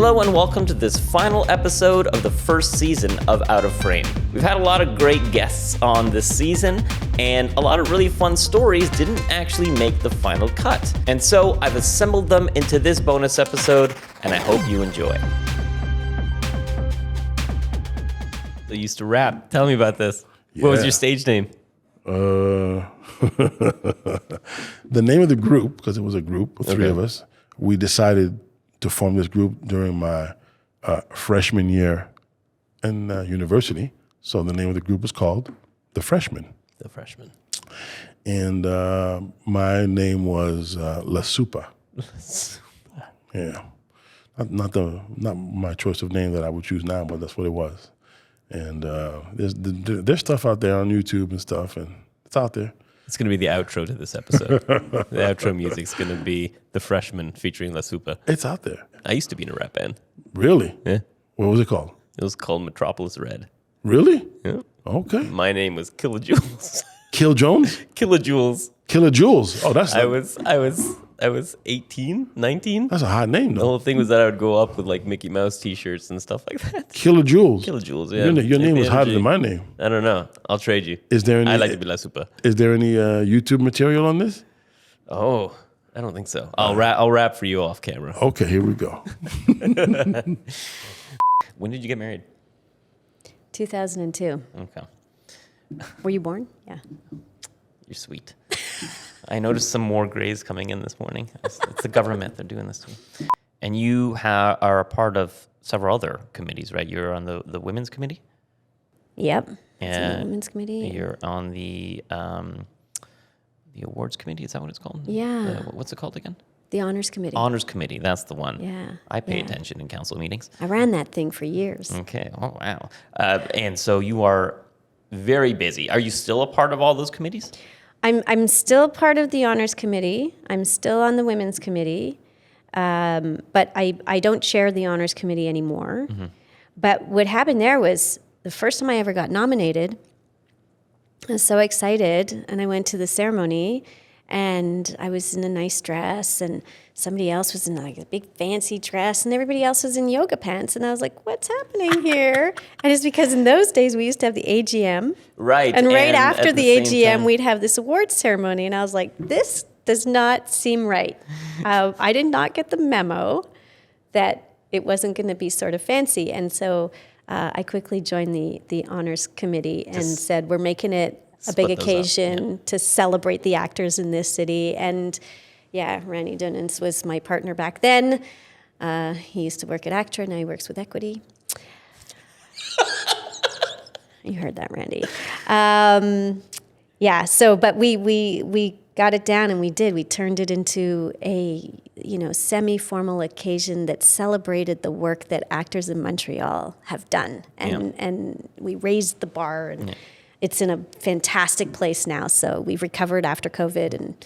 Hello and welcome to this final episode of the first season of Out of Frame. We've had a lot of great guests on this season, and a lot of really fun stories didn't actually make the final cut. And so I've assembled them into this bonus episode, and I hope you enjoy. I used to rap. Tell me about this. Yeah. What was your stage name? The name of the group, because it was a group of three of us, we decided to form this group during my freshman year in university. So the name of the group was called The Freshmen. The Freshmen. And my name was La Supa. Yeah. Not my choice of name that I would choose now, but that's what it was. And there's stuff out there on YouTube and stuff, and it's out there. It's going to be the outro to this episode. The outro music's going to be The Freshman featuring La Supa. It's out there. I used to be in a rap band. Really? Yeah. What was it called? It was called Metropolis Red. Really? Yeah. Okay. My name was Kilojoules. Kill Jones? Kilojoules. Kilojoules. Oh, that's... I was 18, 19. That's a hot name, though. The whole thing was that I would go up with like Mickey Mouse t-shirts and stuff like that. Kilojoules. Kilojoules, yeah. Your name was hotter than my name. I don't know. I'll trade you. Is there any... I like to be La Supa. Is there any YouTube material on this? Oh, I don't think so. I'll rap for you off camera. Okay, here we go. When did you get married? 2002. Okay. Were you born? Yeah. You're sweet. I noticed some more grays coming in this morning. It's the government. They're doing this to me. And you are a part of several other committees, right? You're on the women's committee? Yep. And the women's committee. You're on the awards committee. Is that what it's called? Yeah. What's it called again? The honors committee. Honors committee. That's the one. Yeah. I pay attention in council meetings. I ran that thing for years. Okay. Oh, wow. And so you are very busy. Are you still a part of all those committees? I'm still part of the honors committee. I'm still on the women's committee, but I don't chair the honors committee anymore. Mm-hmm. But what happened there was the first time I ever got nominated. I was so excited, and I went to the ceremony, and I was in a nice dress, and somebody else was in like a big fancy dress, and everybody else was in yoga pants, and I was like, what's happening here? And it's because in those days we used to have the AGM. Right. And right after the AGM, we'd have this awards ceremony, and I was like, this does not seem right. I did not get the memo that it wasn't going to be sort of fancy, and so I quickly joined the honors committee and said, we're making it a big occasion to celebrate the actors in this city. And yeah, Randy Dunans was my partner back then. He used to work at ACTRA, now he works with Equity. You heard that, Randy. But we got it down, and we did. We turned it into a semi-formal occasion that celebrated the work that actors in Montreal have done, and we raised the bar, and it's in a fantastic place now. So we've recovered after COVID, and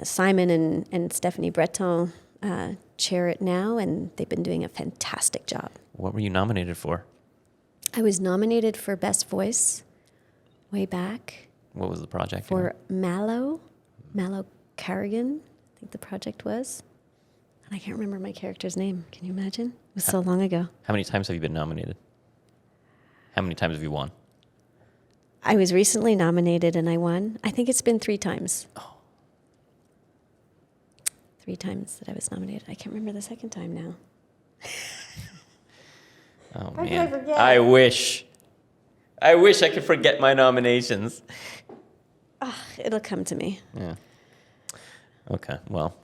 Simon and Stephanie Breton chair it now, and they've been doing a fantastic job. What were you nominated for? I was nominated for Best Voice way back. What was the project? For Mallow Carrigan, I think the project was. And I can't remember my character's name. Can you imagine? It was so long ago. How many times have you been nominated? How many times have you won? I was recently nominated and I won. I think it's been 3 times. Oh. 3 times that I was nominated. I can't remember the second time now. Oh, How man. could I forget? I wish I could forget my nominations. It'll come to me. Yeah. Okay. Well,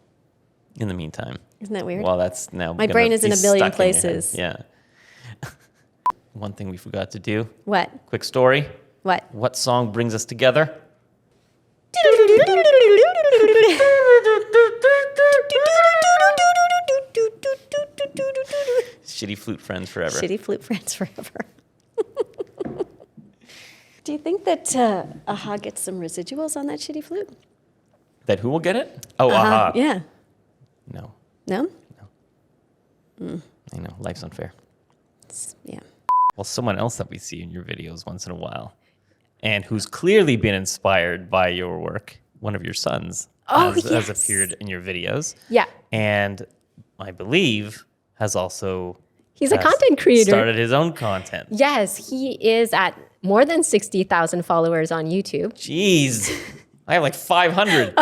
in the meantime. Isn't that weird? Well, that's now. My brain is in a billion places. Yeah. One thing we forgot to do. What? Quick story. What? What song brings us together? Shitty Flute Friends Forever. Shitty Flute Friends Forever. Do you think that AHA gets some residuals on that shitty flute? That who will get it? Oh, AHA. Yeah. No. No? I know. Life's unfair. Yeah. Well, someone else that we see in your videos once in a while, and who's clearly been inspired by your work, one of your sons has appeared in your videos. Yeah. And I believe has also He's a content creator. started his own content. Yes, he is at more than 60,000 followers on YouTube. Jeez. I have like 500.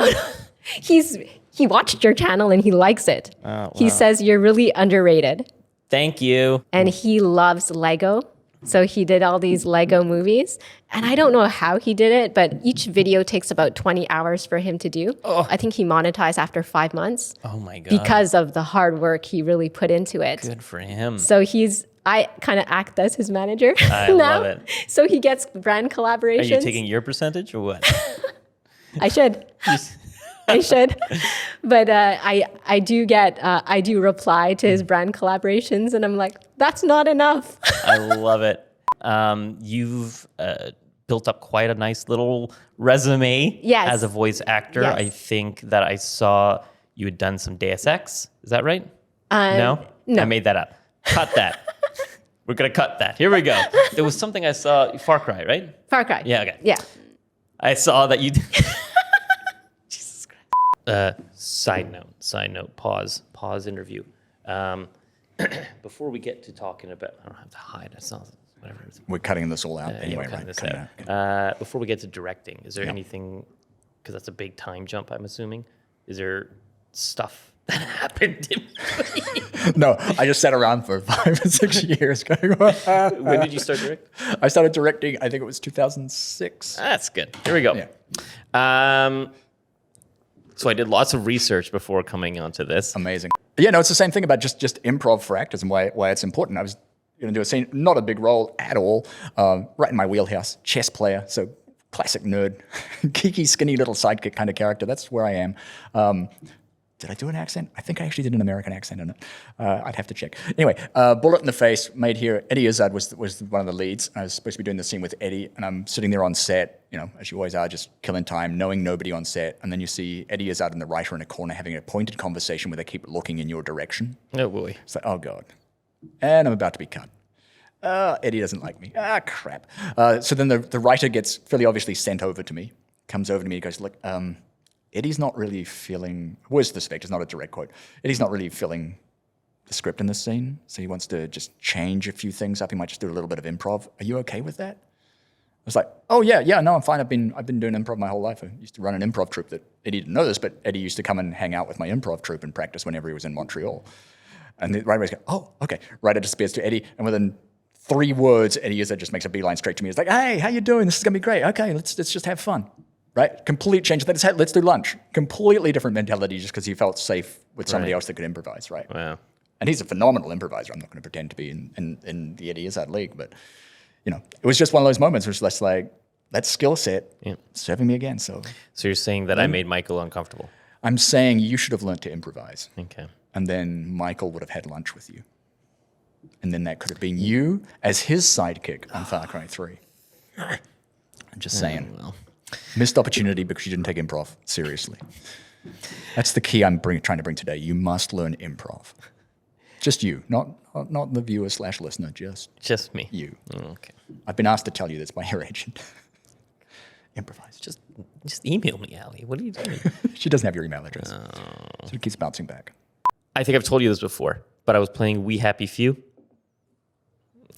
He watched your channel and he likes it. Oh, wow. He says you're really underrated. Thank you. And he loves Lego. So he did all these Lego movies. And I don't know how he did it, but each video takes about 20 hours for him to do. Oh. I think he monetized after 5 months. Oh my God. Because of the hard work he really put into it. Good for him. So I kind of act as his manager I now. love it. So he gets brand collaborations. Are you taking your percentage or what? I should. I should. But I do reply to his brand collaborations and I'm like, that's not enough. I love it. You've built up quite a nice little resume Yes. as a voice actor. Yes. I think that I saw you had done some Deus Ex. Is that right? No? no. I made that up. Cut that. We're going to cut that. Here we go. There was something I saw, Far Cry, right? Far Cry. Yeah, okay. Yeah. I saw that you... Jesus Christ. Side note, pause interview. Before we get to talking about... I don't have to hide. I saw whatever. We're cutting this all out anyway, Cutting right? this Cutting out. it out. Before we get to directing, is there anything... Because that's a big time jump, I'm assuming. Is there stuff that happened in No, I just sat around for 5 or 6 years going, When did you start directing? I started directing, I think it was 2006. That's good. Here we go. Yeah. So I did lots of research before coming onto this. Amazing. Yeah, no, it's the same thing about just improv for actors and why it's important. I was going to do a scene, not a big role at all, right in my wheelhouse, chess player, so classic nerd, geeky, skinny little sidekick kind of character. That's where I am. Did I do an accent? I think I actually did an American accent in it. I'd have to check. Anyway, bullet in the face, made here. Eddie Izzard was one of the leads. I was supposed to be doing the scene with Eddie, and I'm sitting there on set, you know, as you always are, just killing time, knowing nobody on set. And then you see Eddie Izzard and the writer in a corner having a pointed conversation where they keep looking in your direction. Oh, boy. It's like, oh, God. And I'm about to be cut. Eddie doesn't like me. Crap. So then the writer gets fairly obviously sent over to me, comes over to me and goes, look, Eddie's not really feeling, where's the spec? It's not a direct quote. Eddie's not really feeling the script in this scene, so he wants to just change a few things up. He might just do a little bit of improv. Are you okay with that? I was like, oh yeah, no, I'm fine. I've been doing improv my whole life. I used to run an improv troupe that Eddie didn't know this, but Eddie used to come and hang out with my improv troupe and practice whenever he was in Montreal. And the writer goes, oh, okay. Writer disappears to Eddie, and within 3 words, Eddie Izzard just makes a beeline straight to me. He's like, hey, how you doing? This is gonna be great. Okay, let's just have fun. Right? Complete change. Let's do lunch. Completely different mentality just because he felt safe with somebody else that could improvise, right? Wow. And he's a phenomenal improviser. I'm not going to pretend to be in the Eddie Izzard league, but you know, it was just one of those moments where it's less like, that skill set serving me again. So you're saying that I made Michael uncomfortable? I'm saying you should have learned to improvise. Okay. And then Michael would have had lunch with you. And then that could have been you as his sidekick on Far Cry 3. I'm just saying. Well. Missed opportunity because you didn't take improv seriously. That's the key I'm trying to bring today. You must learn improv. Just you, not the viewer / listener, just me. You. Okay. I've been asked to tell you this by your agent. Improvise. Just email me, Allie. What are you doing? She doesn't have your email address. So it keeps bouncing back. I think I've told you this before, but I was playing We Happy Few.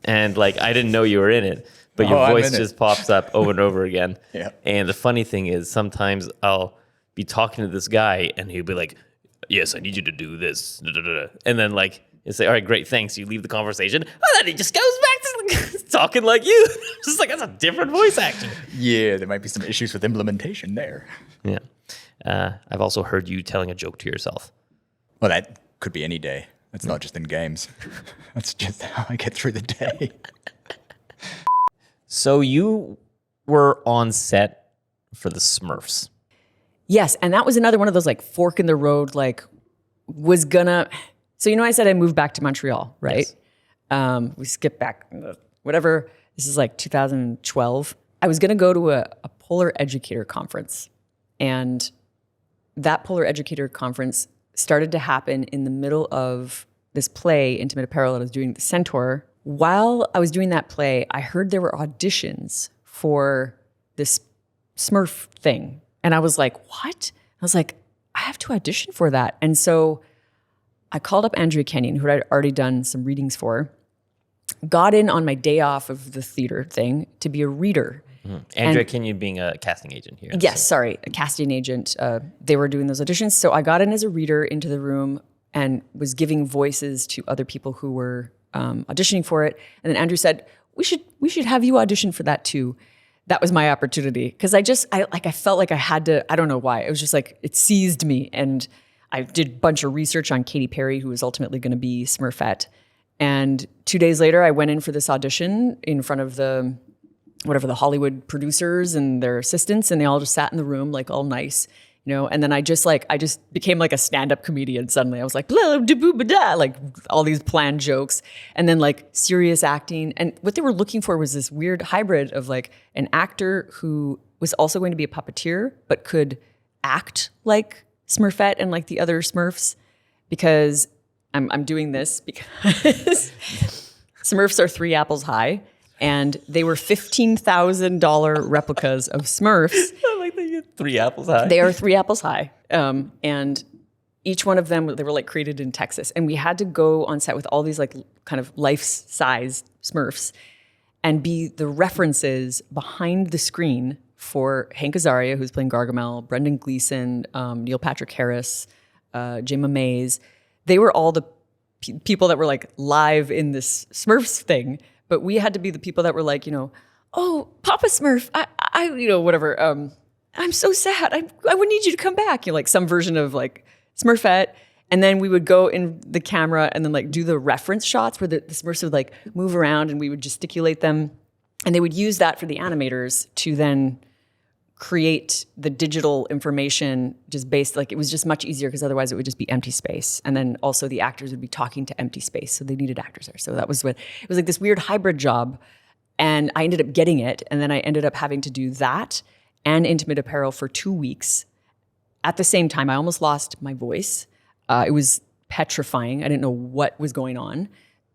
And like, I didn't know you were in it, but your voice just pops up over and over again. Yeah. And the funny thing is sometimes I'll be talking to this guy and he'll be like, yes, I need you to do this. And then like, you say, all right, great, thanks. You leave the conversation. And then he just goes back to talking like you. Just like, that's a different voice actor. Yeah, there might be some issues with implementation there. Yeah. I've also heard you telling a joke to yourself. Well, that could be any day. That's not just in games. That's just how I get through the day. So you were on set for the Smurfs. Yes, and that was another one of those like fork in the road, like was gonna. So I said I moved back to Montreal, right? Yes. We skipped back, whatever. This is like 2012. I was gonna go to a Polar Educator conference, and that Polar Educator conference started to happen in the middle of this play, Intimate Apparel, that I was doing the Centaur. While I was doing that play, I heard there were auditions for this Smurf thing. And I was like, what? I was like, I have to audition for that. And so I called up Andrea Kenyon, who I'd already done some readings for, got in on my day off of the theater thing to be a reader. Andrea Kenyon being a casting agent here. Yes, sorry, a casting agent. They were doing those auditions. So I got in as a reader into the room and was giving voices to other people who were auditioning for it. And then Andrew said, we should have you audition for that too. That was my opportunity. Because I felt like I had to, I don't know why. It was just like, it seized me. And I did a bunch of research on Katy Perry, who was ultimately going to be Smurfette. And 2 days later, I went in for this audition in front of the Hollywood producers and their assistants, and they all just sat in the room like all nice, and then I just became like a stand-up comedian suddenly. I was like, blah, da, boo, ba, da, like all these planned jokes, and then like serious acting. And what they were looking for was this weird hybrid of like an actor who was also going to be a puppeteer, but could act like Smurfette and like the other Smurfs, because I'm doing this because Smurfs are 3 apples high, and they were $15,000 replicas of Smurfs. I like that you had 3 apples high. They are 3 apples high. And each one of them, they were like created in Texas. And we had to go on set with all these like kind of life-size Smurfs and be the references behind the screen for Hank Azaria, who's playing Gargamel, Brendan Gleeson, Neil Patrick Harris, Jayma Mays. They were all the people that were like live in this Smurfs thing. But we had to be the people that were like, oh, Papa Smurf, I whatever. I'm so sad. I would need you to come back. Like some version of like Smurfette. And then we would go in the camera and then like do the reference shots where the Smurfs would like move around and we would gesticulate them. And they would use that for the animators to then create the digital information just based, like it was just much easier because otherwise it would just be empty space. And then also the actors would be talking to empty space. So they needed actors there. So that was what, it was like this weird hybrid job. And I ended up getting it. And then I ended up having to do that and intimate apparel for 2 weeks. At the same time, I almost lost my voice. It was petrifying. I didn't know what was going on.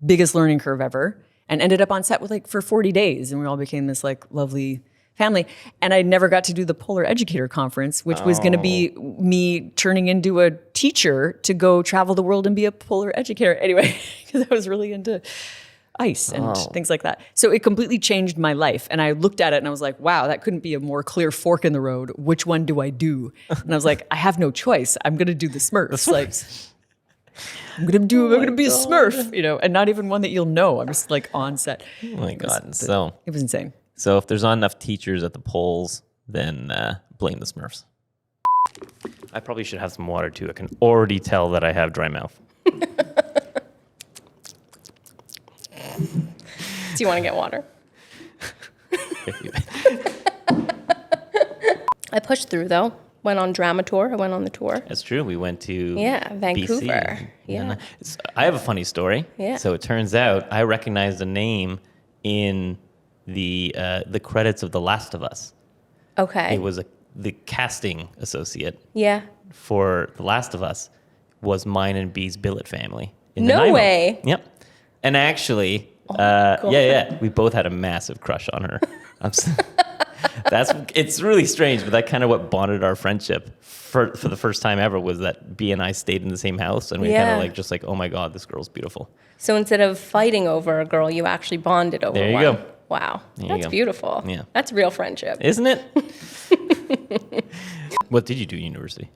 Biggest learning curve ever. And ended up on set with for 40 days. And we all became this like lovely family. And I never got to do the Polar Educator Conference, which was going to be me turning into a teacher to go travel the world and be a polar educator. Anyway, because I was really into ice and things like that. So it completely changed my life. And I looked at it and I was like, wow, that couldn't be a more clear fork in the road. Which one do I do? And I was like, I have no choice. I'm going to do the Smurfs. Like, I'm going to be a Smurf, and not even one that you'll know. I'm just like on set. Oh my God. It was insane. So if there's not enough teachers at the polls, then blame the Smurfs. I probably should have some water too. I can already tell that I have dry mouth. Do you want to get water? I pushed through though. Went on drama tour. I went on the tour. That's true. We went to Vancouver. BC. Yeah. I have a funny story. Yeah. So it turns out I recognized a name in the credits of The Last of Us. Okay. It was the casting associate. Yeah. For The Last of Us was mine and B's billet family. No way. Yep. And actually, we both had a massive crush on her. It's really strange, but that kind of what bonded our friendship for the first time ever was that B and I stayed in the same house, and we kind of just oh my God, this girl's beautiful. So instead of fighting over a girl, you actually bonded over one. There you go. Wow. That's beautiful. Yeah. That's real friendship. Isn't it? What did you do at university?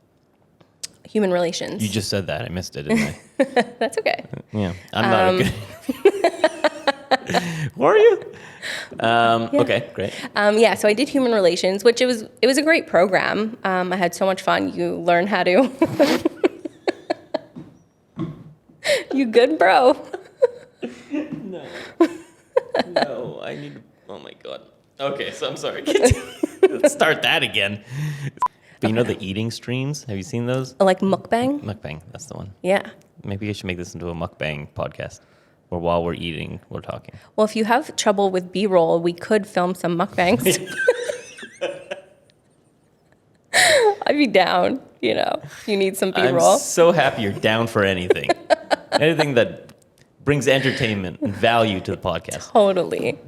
Human relations. You just said that. I missed it, didn't I? That's okay. Yeah. I'm not a good... Were you? Okay, great. So I did human relations, which it was a great program. I had so much fun. You learn how to... You good, bro? No, I need to... Oh, my God. Okay, so I'm sorry. Let's start that again. But the eating streams? Have you seen those? Like mukbang? Mukbang, that's the one. Yeah. Maybe I should make this into a mukbang podcast where while we're eating, we're talking. Well, if you have trouble with B-roll, we could film some mukbangs. I'd be down, if you need some B-roll. I'm so happy you're down for anything. Anything that brings entertainment and value to the podcast. Totally.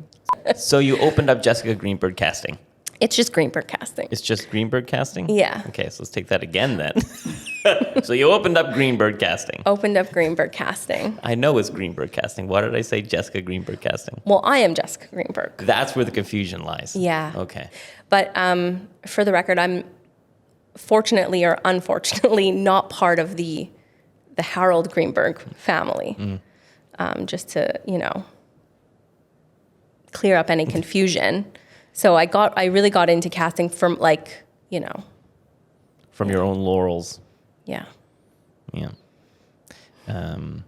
So you opened up Jessica Greenberg Casting. It's just Greenberg Casting. It's just Greenberg Casting? Yeah. Okay, so let's take that again then. So you opened up Greenberg Casting. Opened up Greenberg Casting. I know it's Greenberg Casting. Why did I say Jessica Greenberg Casting? Well, I am Jessica Greenberg. That's where the confusion lies. Yeah. Okay. But for the record, I'm fortunately or unfortunately not part of the Harold Greenberg family. Just to, clear up any confusion. So I really got into casting from From your own laurels. yeah. Yeah. I'm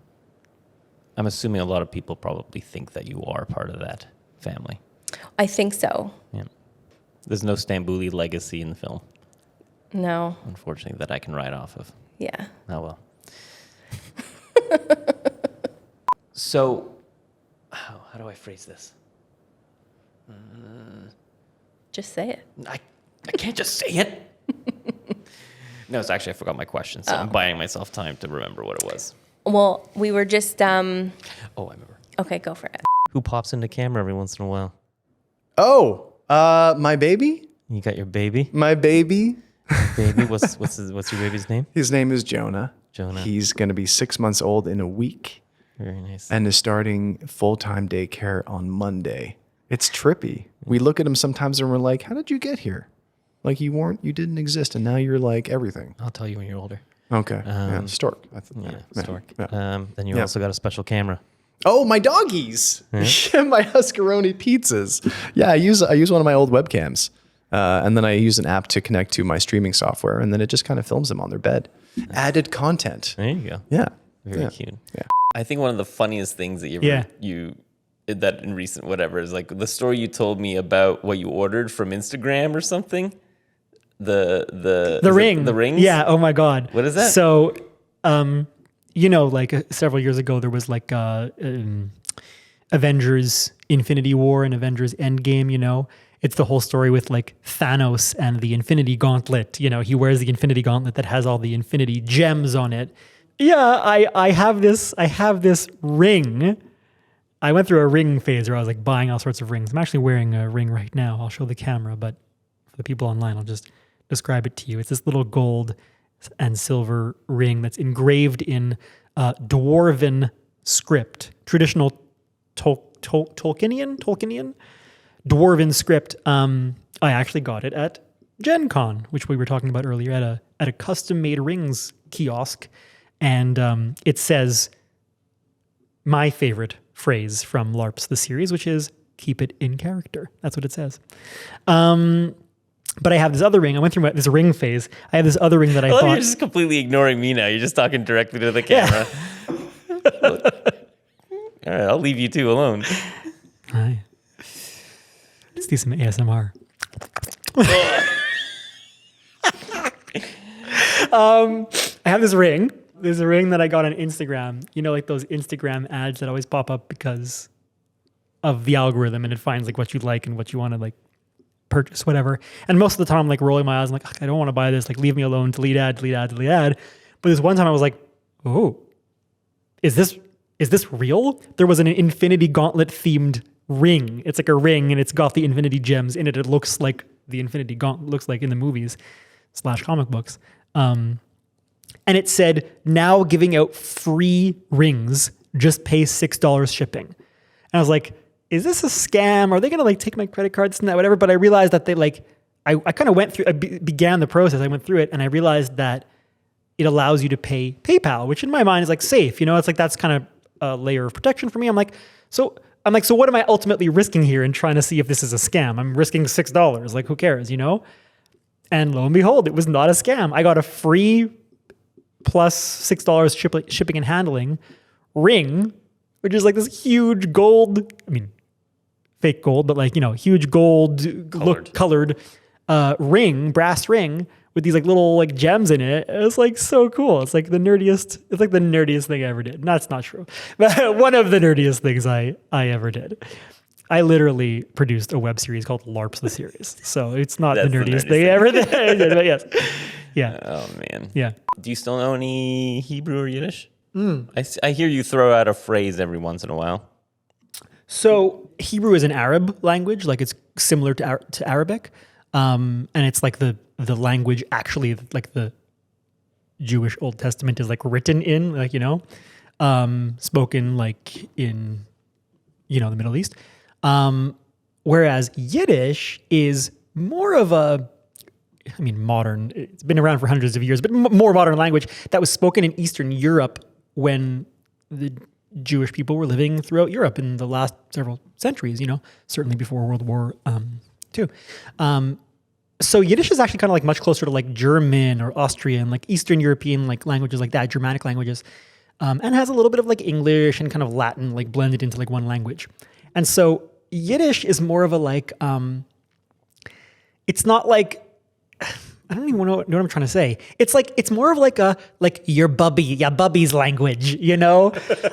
assuming a lot of people probably think that you are part of that family. I think so. Yeah. There's no Stamboulieh legacy in the film, No. unfortunately, that I can write off of. Yeah. Oh, well. So, how do I phrase this? Just say it. I can't just say it. No, it's actually, I forgot my question, so I'm buying myself time to remember what it was. Well, we were just Oh, I remember. okay, go for it. Who pops into camera every once in a while? Oh, my baby? You got your baby? My baby? Baby? What's your baby's name? His name is Jonah. Jonah. He's going to be 6 months old in a week Very nice. and is starting full-time daycare on Monday. It's trippy. We look at him sometimes and we're like, how did you get here? Like you didn't exist and now you're like everything. I'll tell you when you're older. Okay. Yeah, stork. Yeah, stork. Yeah. Then you Yeah. also got a special camera. Oh, my doggies. Yeah, my Huscaroni pizzas. Yeah, I use one of my old webcams. And then I use an app to connect to my streaming software, and then it just kind of films them on their bed. Added content. There you go. Yeah. Very Yeah. cute. Yeah. I think one of the funniest things that that in recent whatever is like the story you told me about what you ordered from Instagram or something. The ring. The rings? Yeah. Oh my God. What is that? So, several years ago, there was like Avengers Infinity War and Avengers Endgame, It's the whole story with like Thanos and the Infinity Gauntlet. He wears the Infinity Gauntlet that has all the Infinity gems on it. Yeah, I have this ring. I went through a ring phase where I was like buying all sorts of rings. I'm actually wearing a ring right now. I'll show the camera, but for the people online, I'll just describe it to you. It's this little gold and silver ring that's engraved in Dwarven script, traditional Tolkienian Dwarven script. I actually got it at Gen Con, which we were talking about earlier, at a custom-made rings kiosk, and it says my favorite phrase from LARPs, the series, which is "keep it in character." That's what it says. But I have this other ring. I went through this ring phase. I have this other ring that I bought. You're just completely ignoring me now. You're just talking directly to the camera. All right, I'll leave you two alone. Hi. Let's do some ASMR. I have this ring. There's a ring that I got on Instagram. Like those Instagram ads that always pop up because of the algorithm, and it finds like what you like and what you want to like purchase, whatever. And most of the time I'm like rolling my eyes. I'm like, I don't want to buy this. Like, leave me alone. Delete ad, delete ad, delete ad. But this one time I was like, oh, is this real? There was an Infinity Gauntlet themed ring. It's like a ring and it's got the Infinity gems in it. It looks like the Infinity Gauntlet looks like in the movies / comic books. And it said, now giving out free rings, just pay $6 shipping. And I was like, is this a scam? Are they going to like take my credit cards and that, whatever? But I realized that they like, I kind of went through, began the process. I went through it and I realized that it allows you to pay PayPal, which in my mind is like safe. It's like, that's kind of a layer of protection for me. I'm like, so what am I ultimately risking here in trying to see if this is a scam? I'm risking $6. Like, who cares, And lo and behold, it was not a scam. I got a free plus $6 shipping and handling ring, which is like this huge gold, fake gold, but like, huge gold colored ring, brass ring with these like little like gems in it. It's like so cool. It's like the nerdiest thing I ever did. That's not true. But one of the nerdiest things I ever did. I literally produced a web series called LARPs the series. So it's not the nerdiest thing I ever did. But yes. Yeah. Oh, man. Yeah. Do you still know any Hebrew or Yiddish? I hear you throw out a phrase every once in a while. So Hebrew is an Arab language, like it's similar to Arabic, and it's like the language actually like the Jewish Old Testament is like written in, like, spoken like in, the Middle East. Whereas Yiddish is more of modern, it's been around for hundreds of years, but more modern language that was spoken in Eastern Europe when the Jewish people were living throughout Europe in the last several centuries, certainly before World War II. So Yiddish is actually kind of like much closer to like German or Austrian, like Eastern European like languages like that, Germanic languages, and has a little bit of like English and kind of Latin like blended into like one language. And so Yiddish is more of a like, it's not like, I don't even know what I'm trying to say. It's more of like your bubby's language,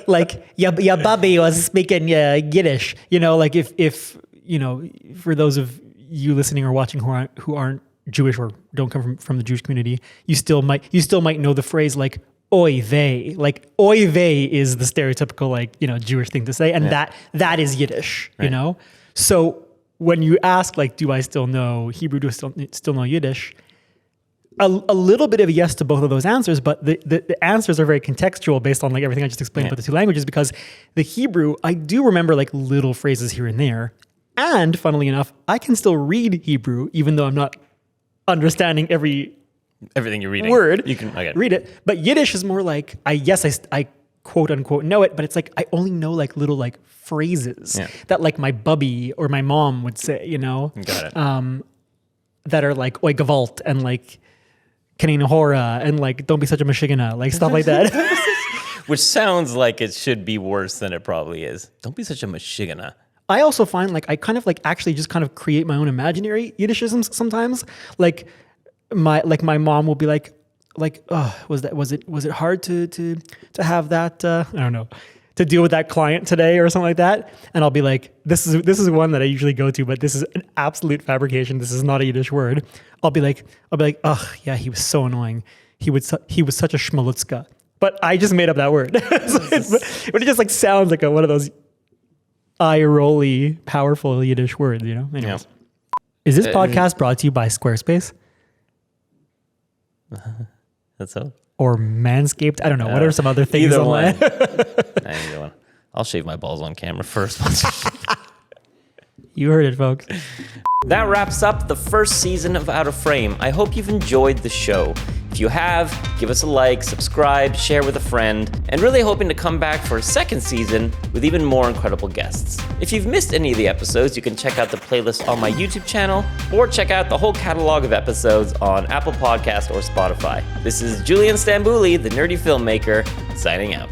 like your bubby was speaking Yiddish, like if for those of you listening or watching who aren't Jewish or don't come from the Jewish community, you still might know the phrase like oy vey. Like oy vey is the stereotypical like, Jewish thing to say. And that is Yiddish, Right. So when you ask like, do I still know Hebrew? Do I still know Yiddish? A little bit of a yes to both of those answers, but the answers are very contextual based on like everything I just explained about the two languages, because the Hebrew, I do remember like little phrases here and there. And funnily enough, I can still read Hebrew, even though I'm not understanding everything you're reading. Word. You can read it. But Yiddish is more like, I quote unquote know it, but it's like, I only know like little like phrases that like my bubby or my mom would say, Got it. that are like oi gewalt and like Kanina Hora and like don't be such a Michigana, like stuff like that. Which sounds like it should be worse than it probably is. Don't be such a Michigana. I also find like I kind of like actually just kind of create my own imaginary Yiddishisms sometimes. Like my mom will be like, oh, was it hard to have that I don't know, to deal with that client today or something like that? And I'll be like, this is one that I usually go to, but this is an absolute fabrication. This is not a Yiddish word. I'll be like, oh yeah, he was so annoying. He was such a schmalutzka. But I just made up that word. But it just like sounds like one of those eye-rolly, powerful Yiddish words, Anyways. Yeah. Is this podcast brought to you by Squarespace? That's so. Or Manscaped? I don't know. What are some other things Either online? one. Either one. I'll shave my balls on camera first. You heard it, folks. That wraps up the first season of Out of Frame. I hope you've enjoyed the show. If you have, give us a like, subscribe, share with a friend, and really hoping to come back for a second season with even more incredible guests. If you've missed any of the episodes, you can check out the playlist on my YouTube channel, or check out the whole catalog of episodes on Apple Podcast or Spotify. This is Julian Stamboulieh, the Nerdy Filmmaker, signing out.